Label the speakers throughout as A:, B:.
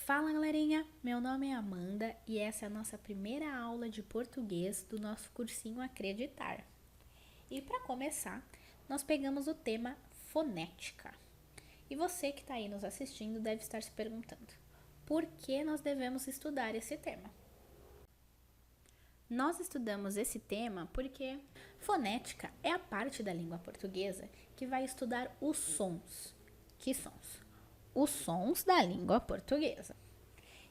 A: Fala galerinha, meu nome é Amanda e essa é a nossa primeira aula de português do nosso cursinho Acreditar. E para começar, nós pegamos o tema fonética. E você que está aí nos assistindo deve estar se perguntando, por que nós devemos estudar esse tema? Nós estudamos esse tema porque fonética é a parte da língua portuguesa que vai estudar os sons. Que sons? Os sons da língua portuguesa.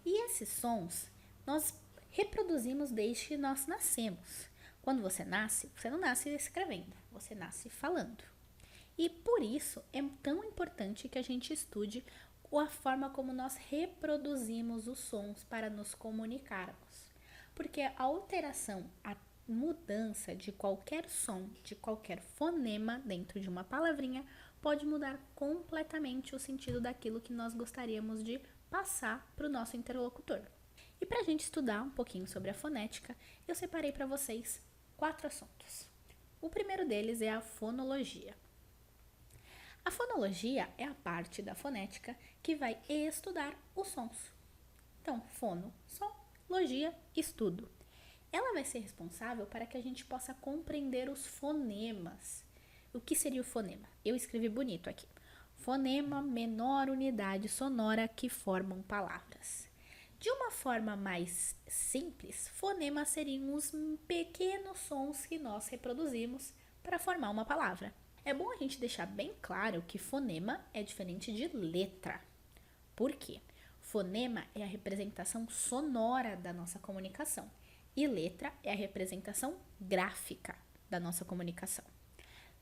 A: E esses sons nós reproduzimos desde que nós nascemos. Quando você nasce, você não nasce escrevendo, você nasce falando. E por isso é tão importante que a gente estude a forma como nós reproduzimos os sons para nos comunicarmos. Porque a alteração, a mudança de qualquer som, de qualquer fonema dentro de uma palavrinha pode mudar completamente o sentido daquilo que nós gostaríamos de passar para o nosso interlocutor. E para a gente estudar um pouquinho sobre a fonética, eu separei para vocês 4 assuntos. O primeiro deles é a fonologia. A fonologia é a parte da fonética que vai estudar os sons. Então, fono, som, logia, estudo. Ela vai ser responsável para que a gente possa compreender os fonemas. O que seria o fonema? Eu escrevi bonito aqui. Fonema, menor unidade sonora que formam palavras. De uma forma mais simples, fonemas seriam os pequenos sons que nós reproduzimos para formar uma palavra. É bom a gente deixar bem claro que fonema é diferente de letra. Por quê? Fonema é a representação sonora da nossa comunicação e letra é a representação gráfica da nossa comunicação.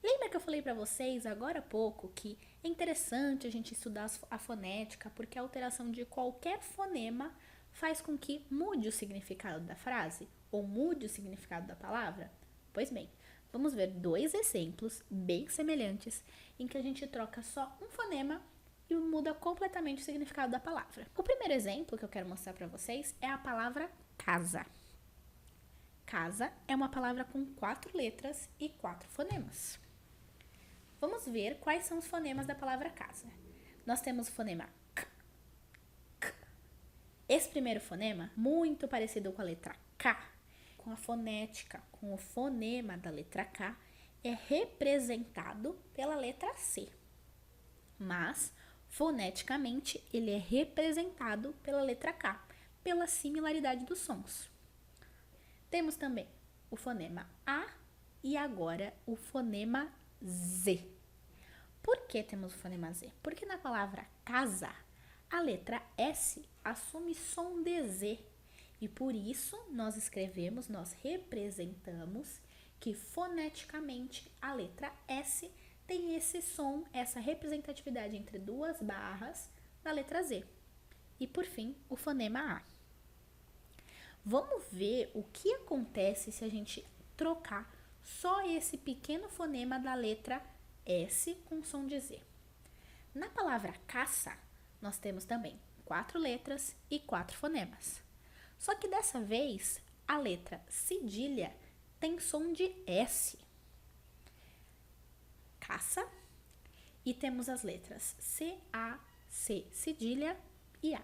A: Lembra que eu falei para vocês agora há pouco que é interessante a gente estudar a fonética porque a alteração de qualquer fonema faz com que mude o significado da frase ou mude o significado da palavra? Pois bem, vamos ver 2 exemplos bem semelhantes em que a gente troca só um fonema e muda completamente o significado da palavra. O primeiro exemplo que eu quero mostrar para vocês é a palavra casa. Casa é uma palavra com 4 letras e 4 fonemas. Vamos ver quais são os fonemas da palavra casa. Nós temos o fonema k, k. Esse primeiro fonema, muito parecido com a letra K, com a fonética, com o fonema da letra K, é representado pela letra C. Mas, foneticamente, ele é representado pela letra K, pela similaridade dos sons. Temos também o fonema A e agora o fonema Z. Por que temos o fonema Z? Porque na palavra casa, a letra S assume som de Z. E por isso nós escrevemos, nós representamos que foneticamente a letra S tem esse som, essa representatividade entre 2 barras da letra Z. E por fim, o fonema A. Vamos ver o que acontece se a gente trocar só esse pequeno fonema da letra S com som de Z. Na palavra caça, nós temos também 4 letras e 4 fonemas. Só que dessa vez, a letra cedilha tem som de S. Caça. E temos as letras C, A, C cedilha e A.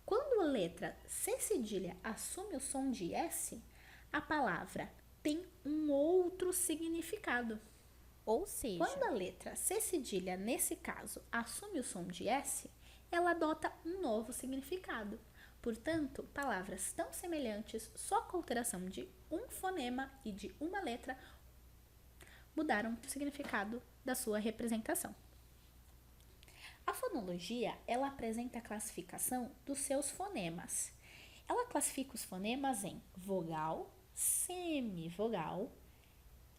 A: Quando a letra C cedilha assume o som de S, a palavra tem um outro significado. Ou seja, quando a letra C cedilha, nesse caso, assume o som de S, ela adota um novo significado. Portanto, palavras tão semelhantes, só com a alteração de um fonema e de uma letra, mudaram o significado da sua representação. A fonologia, ela apresenta a classificação dos seus fonemas. Ela classifica os fonemas em vogal, semivogal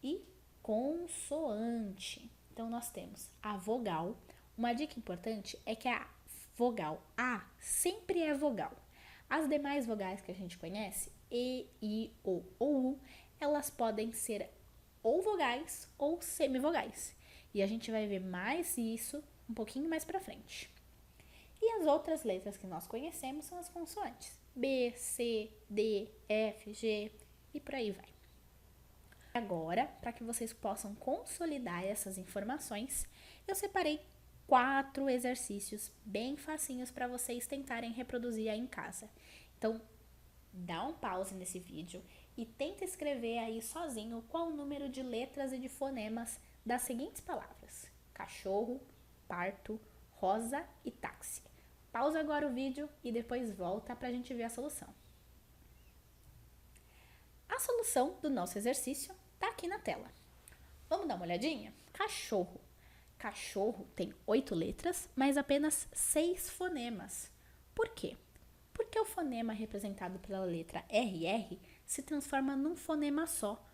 A: e consoante. Então, nós temos a vogal. Uma dica importante é que a vogal A sempre é vogal. As demais vogais que a gente conhece, E, I, O ou U, elas podem ser ou vogais ou semivogais. E a gente vai ver mais isso um pouquinho mais para frente. E as outras letras que nós conhecemos são as consoantes. B, C, D, F, G e por aí vai. Agora, para que vocês possam consolidar essas informações, eu separei 4 exercícios bem facinhos para vocês tentarem reproduzir aí em casa. Então, dá um pause nesse vídeo e tenta escrever aí sozinho qual o número de letras e de fonemas das seguintes palavras: cachorro, parto, rosa e táxi. Pausa agora o vídeo e depois volta para a gente ver a solução. A solução do nosso exercício está aqui na tela. Vamos dar uma olhadinha? Cachorro. Cachorro tem 8 letras, mas apenas 6 fonemas. Por quê? Porque o fonema representado pela letra RR se transforma num fonema só.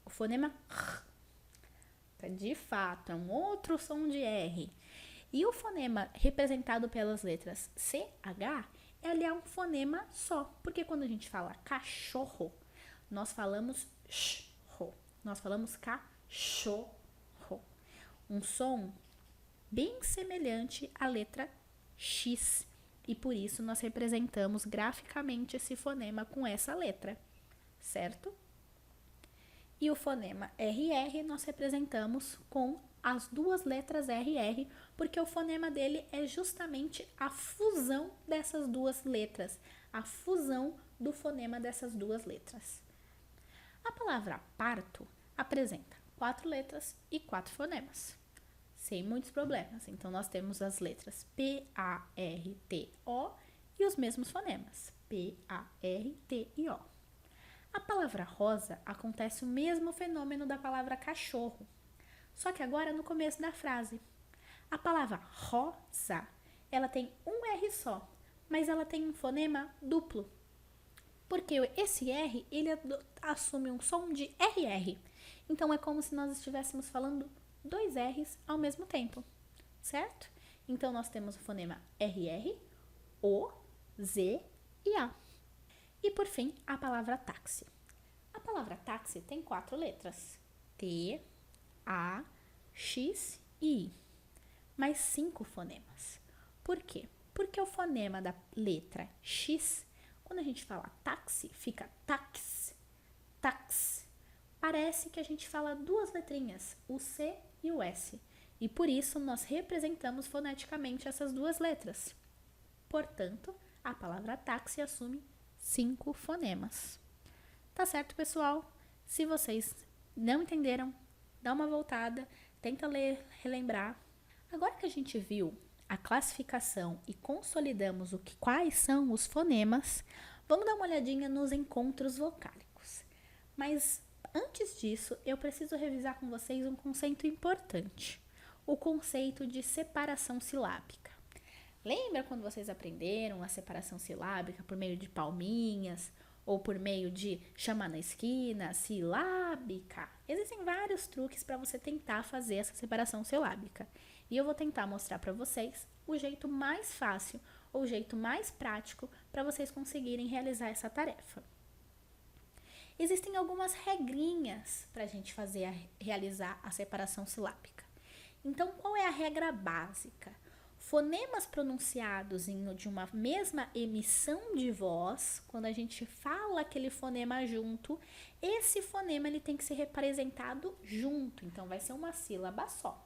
A: O fonema R. De fato, é um outro som de R. E o fonema representado pelas letras CH, ele é um fonema só. Porque quando a gente fala cachorro, nós falamos sh-ro. Nós falamos cachorro. Um som bem semelhante à letra X. E por isso nós representamos graficamente esse fonema com essa letra, certo? E o fonema RR nós representamos com as duas letras RR, porque o fonema dele é justamente a fusão dessas duas letras, a fusão do fonema dessas duas letras. A palavra parto apresenta 4 letras e 4 fonemas, sem muitos problemas. Então, nós temos as letras P, A, R, T, O e os mesmos fonemas, P, A, R, T e O. A palavra rosa acontece o mesmo fenômeno da palavra cachorro, só que agora no começo da frase. A palavra rosa, ela tem um R só, mas ela tem um fonema duplo, porque esse R, ele assume um som de RR. Então, é como se nós estivéssemos falando 2 R's ao mesmo tempo, certo? Então, nós temos o fonema RR, O, Z e A. E, por fim, a palavra táxi. A palavra táxi tem 4 letras: T, A, X e I, mais 5 fonemas. Por quê? Porque o fonema da letra X, quando a gente fala táxi, fica tax, tax. Parece que a gente fala 2 letrinhas, o C e o S. E por isso nós representamos foneticamente essas 2 letras. Portanto, a palavra táxi assume 5 fonemas. Tá certo, pessoal? Se vocês não entenderam, dá uma voltada, tenta ler, relembrar. Agora que a gente viu a classificação e consolidamos quais são os fonemas, vamos dar uma olhadinha nos encontros vocálicos. Mas antes disso, eu preciso revisar com vocês um conceito importante: o conceito de separação silábica. Lembra quando vocês aprenderam a separação silábica por meio de palminhas ou por meio de chamar na esquina, silábica? Existem vários truques para você tentar fazer essa separação silábica. E eu vou tentar mostrar para vocês o jeito mais fácil ou o jeito mais prático para vocês conseguirem realizar essa tarefa. Existem algumas regrinhas para a gente realizar a separação silábica. Então, qual é a regra básica? Fonemas pronunciados de uma mesma emissão de voz, quando a gente fala aquele fonema junto, esse fonema ele tem que ser representado junto, então vai ser uma sílaba só.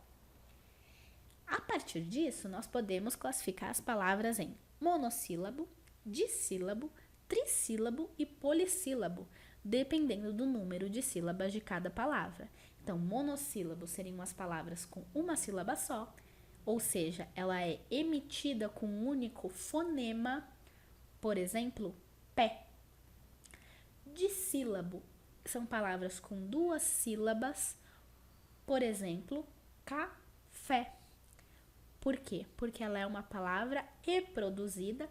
A: A partir disso, nós podemos classificar as palavras em monossílabo, dissílabo, trissílabo e polissílabo, dependendo do número de sílabas de cada palavra. Então, monossílabo seriam as palavras com uma sílaba só, ou seja, ela é emitida com um único fonema, por exemplo, pé. Dissílabo são palavras com 2 sílabas, por exemplo, café. Por quê? Porque ela é uma palavra reproduzida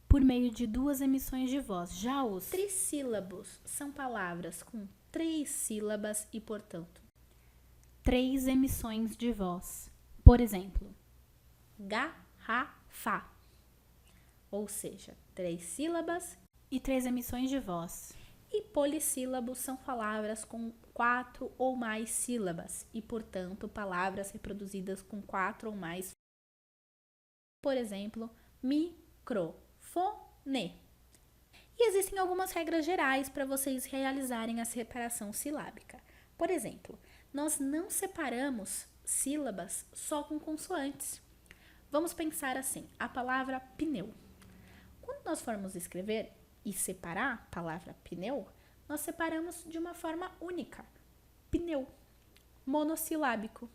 A: por meio de 2 emissões de voz. Já os trissílabos são palavras com 3 sílabas e, portanto, 3 emissões de voz. Por exemplo, garrafa, ou seja, 3 sílabas e 3 emissões de voz. E polissílabos são palavras com 4 ou mais sílabas e, portanto, palavras reproduzidas com 4 ou mais. Por exemplo, microfone. E existem algumas regras gerais para vocês realizarem a separação silábica. Por exemplo, nós não separamos sílabas só com consoantes. Vamos pensar assim, a palavra pneu. Quando nós formos escrever e separar a palavra pneu, nós separamos de uma forma única, pneu, monossilábico.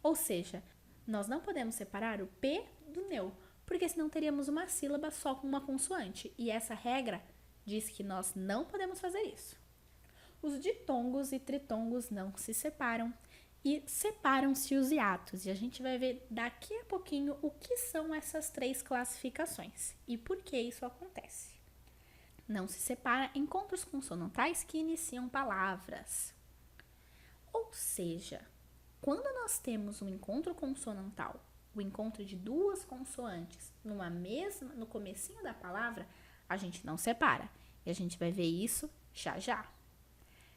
A: Ou seja, nós não podemos separar o P do neu, porque senão teríamos uma sílaba só com uma consoante. E essa regra diz que nós não podemos fazer isso. Os ditongos e tritongos não se separam e separam-se os hiatos. E a gente vai ver daqui a pouquinho o que são essas 3 classificações e por que isso acontece. Não se separa encontros consonantais que iniciam palavras. Ou seja, quando nós temos um encontro consonantal, o encontro de 2 consoantes no comecinho da palavra, a gente não separa. E a gente vai ver isso já já.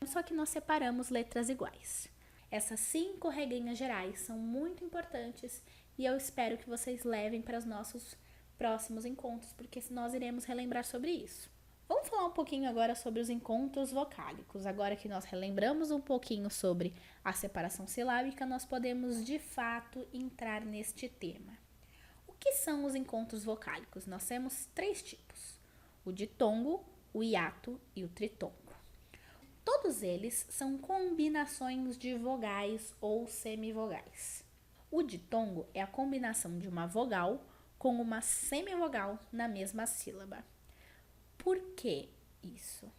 A: Só que nós separamos letras iguais. Essas 5 regrinhas gerais são muito importantes e eu espero que vocês levem para os nossos próximos encontros, porque nós iremos relembrar sobre isso. Vamos falar um pouquinho agora sobre os encontros vocálicos. Agora que nós relembramos um pouquinho sobre a separação silábica, nós podemos de fato entrar neste tema. O que são os encontros vocálicos? Nós temos 3 tipos: o ditongo, o hiato e o tritongo. Todos eles são combinações de vogais ou semivogais. O ditongo é a combinação de uma vogal com uma semivogal na mesma sílaba. Por que isso?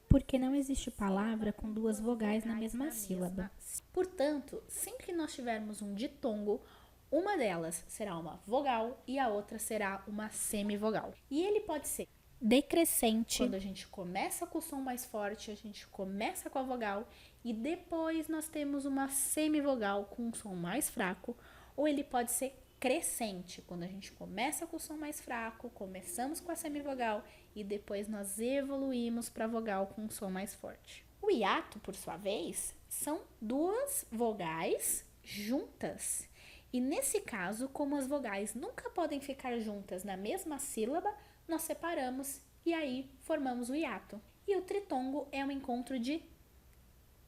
A: Porque não existe palavra com 2 vogais na mesma sílaba. Portanto, sempre que nós tivermos um ditongo, uma delas será uma vogal e a outra será uma semivogal. E ele pode ser decrescente, quando a gente começa com o som mais forte, a gente começa com a vogal e depois nós temos uma semivogal com um som mais fraco, ou ele pode ser crescente, quando a gente começa com o som mais fraco, começamos com a semivogal e depois nós evoluímos para a vogal com um som mais forte. O hiato, por sua vez, são 2 vogais juntas. E nesse caso, como as vogais nunca podem ficar juntas na mesma sílaba, nós separamos e aí formamos o hiato. E o tritongo é um encontro de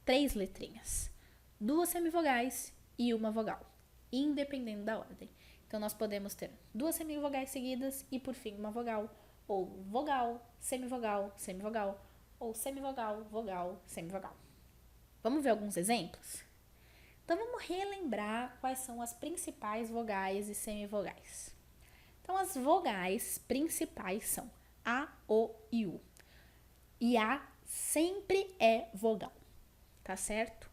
A: 3 letrinhas, 2 semivogais e uma vogal, independente da ordem. Então, nós podemos ter 2 semivogais seguidas e, por fim, uma vogal, ou vogal, semivogal, semivogal, ou semivogal, vogal, semivogal. Vamos ver alguns exemplos? Então, vamos relembrar quais são as principais vogais e semivogais. Então, as vogais principais são A, O e U. E A sempre é vogal, tá certo?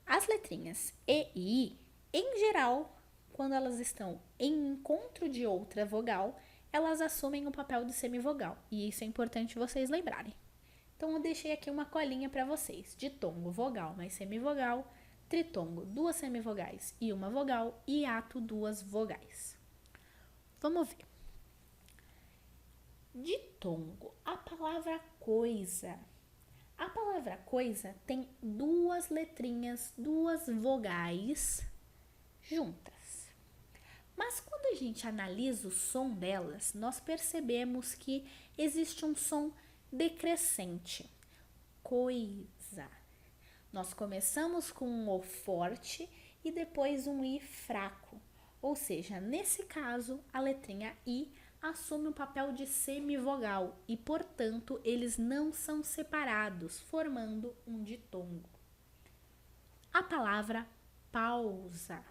A: As letrinhas E e I, em geral, quando elas estão em encontro de outra vogal, elas assumem o papel de semivogal. E isso é importante vocês lembrarem. Então, eu deixei aqui uma colinha para vocês. Ditongo, vogal mais semivogal. Tritongo, 2 semivogais e uma vogal. E hiato, 2 vogais. Vamos ver. Ditongo, a palavra coisa. A palavra coisa tem 2 letrinhas, 2 vogais juntas. Mas quando a gente analisa o som delas, nós percebemos que existe um som decrescente. Coisa. Nós começamos com um O forte e depois um I fraco. Ou seja, nesse caso, a letrinha I assume o papel de semivogal e, portanto, eles não são separados, formando um ditongo. A palavra pausa.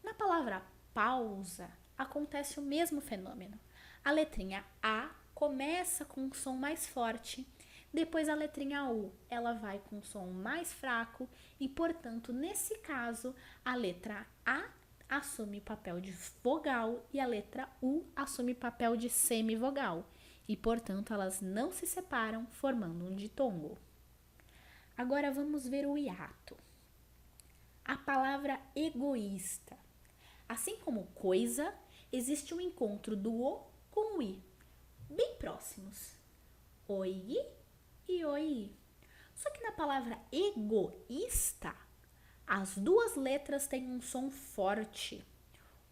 A: Na palavra pausa, acontece o mesmo fenômeno. A letrinha A começa com um som mais forte, depois a letrinha U, ela vai com um som mais fraco e, portanto, nesse caso, a letra A assume o papel de vogal e a letra U assume o papel de semivogal. E, portanto, elas não se separam, formando um ditongo. Agora vamos ver o hiato. A palavra egoísta. Assim como coisa, existe um encontro do O com o I, bem próximos. Oi e oi. Só que na palavra egoísta, as 2 letras têm um som forte,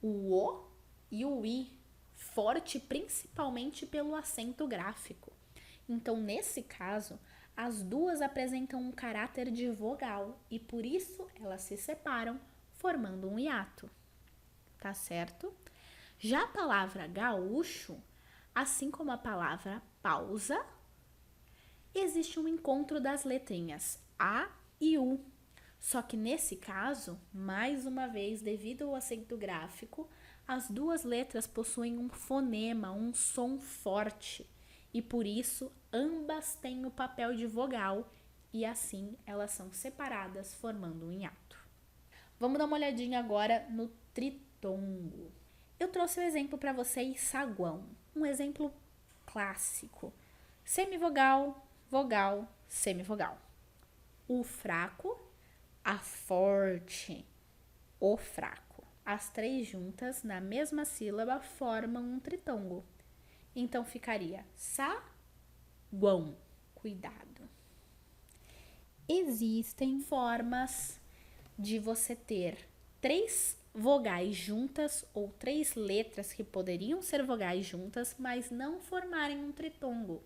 A: o O e o I, forte principalmente pelo acento gráfico. Então, nesse caso, as 2 apresentam um caráter de vogal e por isso elas se separam, formando um hiato. Tá certo? Já a palavra gaúcho, assim como a palavra pausa, existe um encontro das letrinhas A e U. Só que nesse caso, mais uma vez, devido ao acento gráfico, as duas letras possuem um fonema, um som forte. E por isso, ambas têm o papel de vogal e assim elas são separadas, formando um hiato. Vamos dar uma olhadinha agora no tritongo. Eu trouxe o exemplo para vocês, saguão. Um exemplo clássico. Semivogal, vogal, semivogal. O fraco, a forte, o fraco. As três juntas na mesma sílaba formam um tritongo. Então ficaria saguão. Cuidado. Existem formas de você ter três vogais juntas ou três letras que poderiam ser vogais juntas, mas não formarem um tritongo.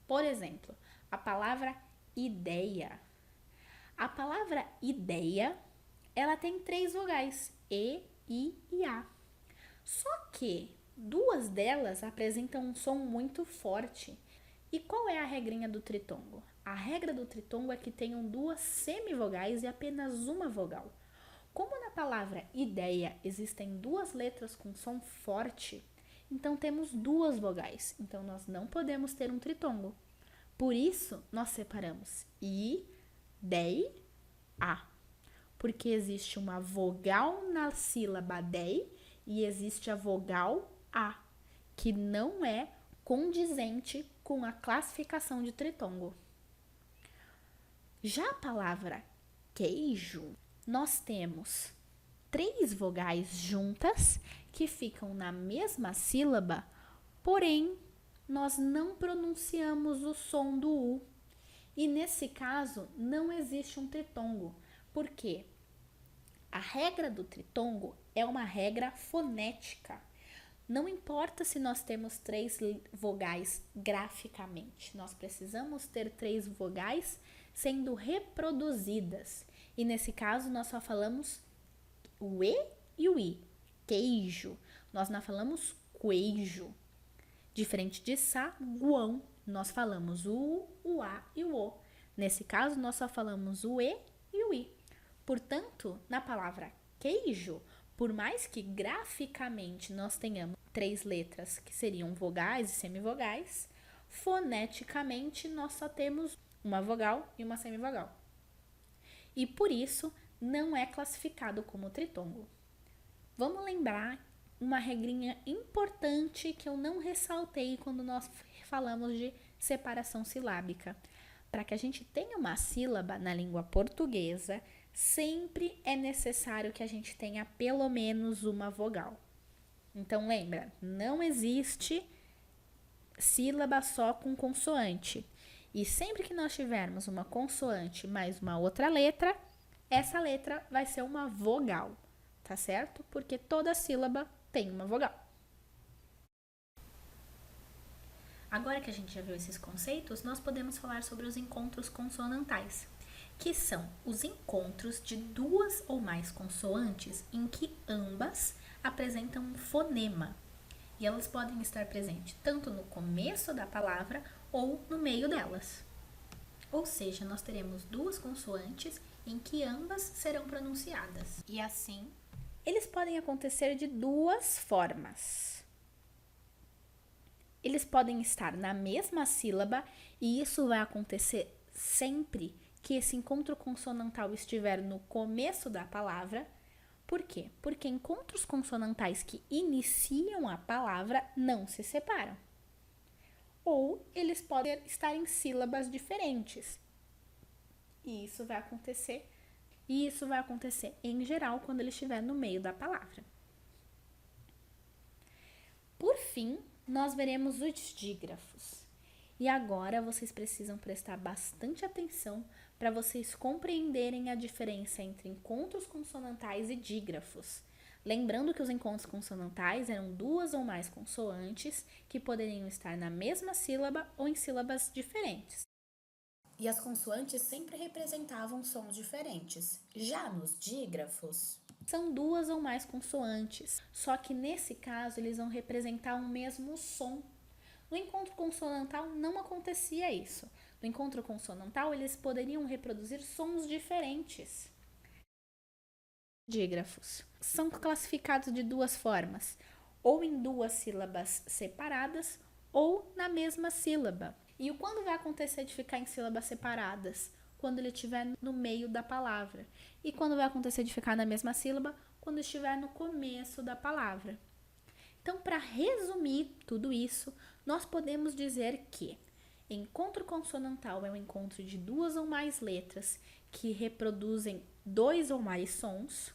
A: Por exemplo, a palavra ideia. A palavra ideia, ela tem três vogais, E, I e A. Só que duas delas apresentam um som muito forte. E qual é a regrinha do tritongo? A regra do tritongo é que tenham duas semivogais e apenas uma vogal. Como na palavra ideia existem duas letras com som forte, então temos duas vogais. Então nós não podemos ter um tritongo. Por isso, nós separamos I, dei, A. Porque existe uma vogal na sílaba dei e existe a vogal A, que não é condizente com a classificação de tritongo. Já a palavra queijo, nós temos três vogais juntas que ficam na mesma sílaba, porém nós não pronunciamos o som do U. E nesse caso não existe um tritongo, porque a regra do tritongo é uma regra fonética. Não importa se nós temos três vogais graficamente, nós precisamos ter três vogais sendo reproduzidas. E nesse caso nós só falamos o E e o I. Queijo. Nós não falamos queijo. Diferente de saguão, nós falamos o U, o A e o O. Nesse caso, nós só falamos o E e o I. Portanto, na palavra queijo, por mais que graficamente nós tenhamos três letras que seriam vogais e semivogais, foneticamente nós só temos uma vogal e uma semivogal. E por isso não é classificado como tritongo. Vamos lembrar uma regrinha importante que eu não ressaltei quando nós falamos de separação silábica. Para que a gente tenha uma sílaba na língua portuguesa, sempre é necessário que a gente tenha pelo menos uma vogal. Então lembra, não existe sílaba só com consoante. E sempre que nós tivermos uma consoante mais uma outra letra, essa letra vai ser uma vogal, tá certo? Porque toda sílaba tem uma vogal. Agora que a gente já viu esses conceitos, nós podemos falar sobre os encontros consonantais, que são os encontros de duas ou mais consoantes em que ambas apresentam um fonema. E elas podem estar presentes tanto no começo da palavra ou no meio delas. Ou seja, nós teremos duas consoantes em que ambas serão pronunciadas. E assim, eles podem acontecer de duas formas. Eles podem estar na mesma sílaba e isso vai acontecer sempre que esse encontro consonantal estiver no começo da palavra. Por quê? Porque encontros consonantais que iniciam a palavra não se separam. Ou eles podem estar em sílabas diferentes. E isso vai acontecer em geral quando ele estiver no meio da palavra. Por fim, nós veremos os dígrafos. E agora vocês precisam prestar bastante atenção para vocês compreenderem a diferença entre encontros consonantais e dígrafos. Lembrando que os encontros consonantais eram duas ou mais consoantes que poderiam estar na mesma sílaba ou em sílabas diferentes. E as consoantes sempre representavam sons diferentes. Já nos dígrafos, são duas ou mais consoantes, só que nesse caso eles vão representar um mesmo som. No encontro consonantal não acontecia isso. No encontro consonantal eles poderiam reproduzir sons diferentes. Dígrafos são classificados de duas formas, ou em duas sílabas separadas ou na mesma sílaba. E quando vai acontecer de ficar em sílabas separadas? Quando ele estiver no meio da palavra. E quando vai acontecer de ficar na mesma sílaba? Quando estiver no começo da palavra. Então, para resumir tudo isso, nós podemos dizer que encontro consonantal é um encontro de duas ou mais letras que reproduzem dois ou mais sons,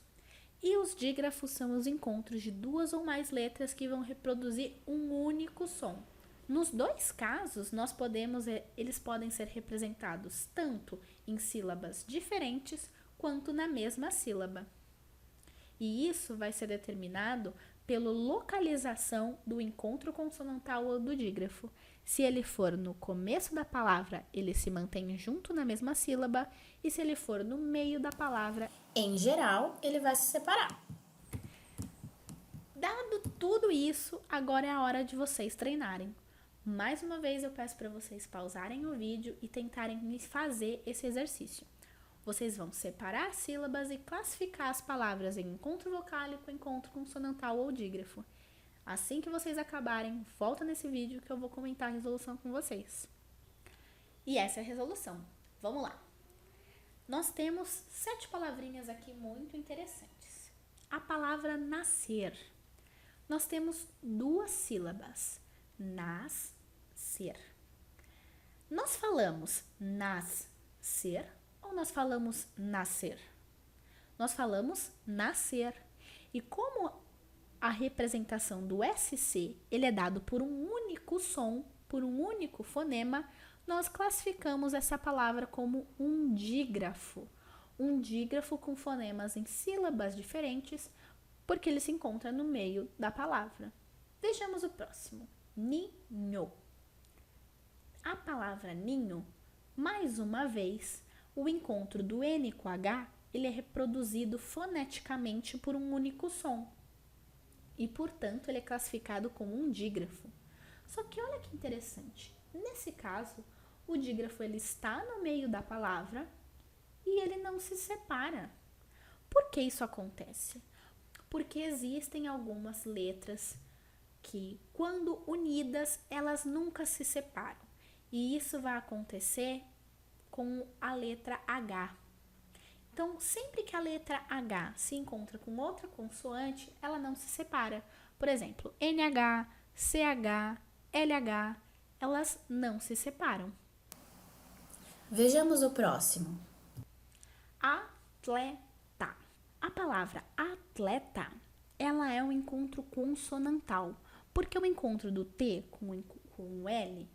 A: e os dígrafos são os encontros de duas ou mais letras que vão reproduzir um único som. Nos dois casos, eles podem ser representados tanto em sílabas diferentes quanto na mesma sílaba. E isso vai ser determinado pela localização do encontro consonantal ou do dígrafo. Se ele for no começo da palavra, ele se mantém junto na mesma sílaba, e se ele for no meio da palavra, em geral, ele vai se separar. Dado tudo isso, agora é a hora de vocês treinarem. Mais uma vez eu peço para vocês pausarem o vídeo e tentarem me fazer esse exercício. Vocês vão separar as sílabas e classificar as palavras em encontro vocálico, encontro consonantal ou dígrafo. Assim que vocês acabarem, volta nesse vídeo que eu vou comentar a resolução com vocês. E essa é a resolução. Vamos lá. Nós temos 7 palavrinhas aqui muito interessantes. A palavra nascer. Nós temos 2 sílabas. Nascer. Nós falamos nascer ou nós falamos nascer? Nós falamos nascer. E como a representação do SC ele é dado por um único som, por um único fonema, nós classificamos essa palavra como um dígrafo. Um dígrafo com fonemas em sílabas diferentes, porque ele se encontra no meio da palavra. Vejamos o próximo. Ninho. A palavra ninho, mais uma vez, o encontro do N com H, ele é reproduzido foneticamente por um único som. E, portanto, ele é classificado como um dígrafo. Só que olha que interessante. Nesse caso, o dígrafo ele está no meio da palavra e ele não se separa. Por que isso acontece? Porque existem algumas letras que, quando unidas, elas nunca se separam. E isso vai acontecer com a letra H. Então, sempre que a letra H se encontra com outra consoante, ela não se separa. Por exemplo, NH, CH, LH, elas não se separam. Vejamos o próximo. Atleta. A palavra atleta, ela é um encontro consonantal, porque o encontro do T com o L,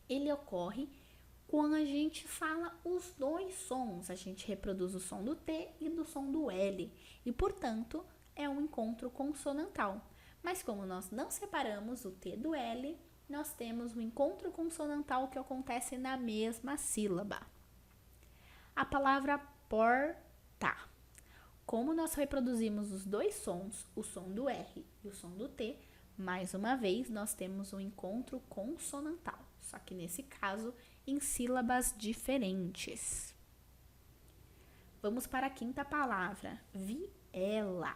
A: ele ocorre quando a gente fala os dois sons. A gente reproduz o som do T e do som do L, e, portanto, é um encontro consonantal. Mas como nós não separamos o T do L, nós temos um encontro consonantal que acontece na mesma sílaba. A palavra porta. Como nós reproduzimos os dois sons, o som do R e o som do T, mais uma vez nós temos um encontro consonantal, só que nesse caso em sílabas diferentes. Vamos para a quinta palavra, viela.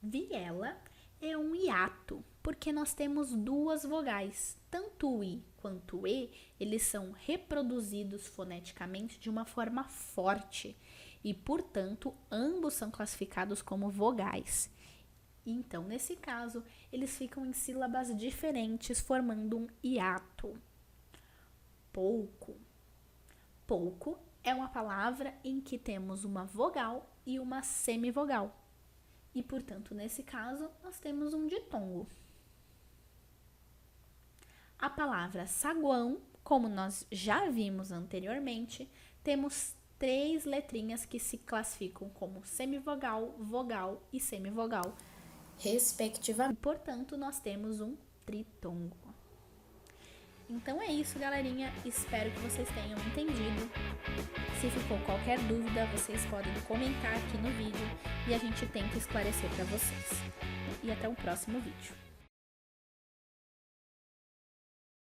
A: Viela é um hiato, porque nós temos duas vogais, tanto o I quanto o E, eles são reproduzidos foneticamente de uma forma forte e, portanto, ambos são classificados como vogais. Então, nesse caso, eles ficam em sílabas diferentes, formando um hiato. Pouco. Pouco é uma palavra em que temos uma vogal e uma semivogal. E, portanto, nesse caso, nós temos um ditongo. A palavra saguão, como nós já vimos anteriormente, temos 3 letrinhas que se classificam como semivogal, vogal e semivogal, respectivamente. Portanto, nós temos um tritongo. Então é isso, galerinha. Espero que vocês tenham entendido. Se ficou qualquer dúvida, vocês podem comentar aqui no vídeo e a gente tenta esclarecer para vocês. E até o próximo vídeo.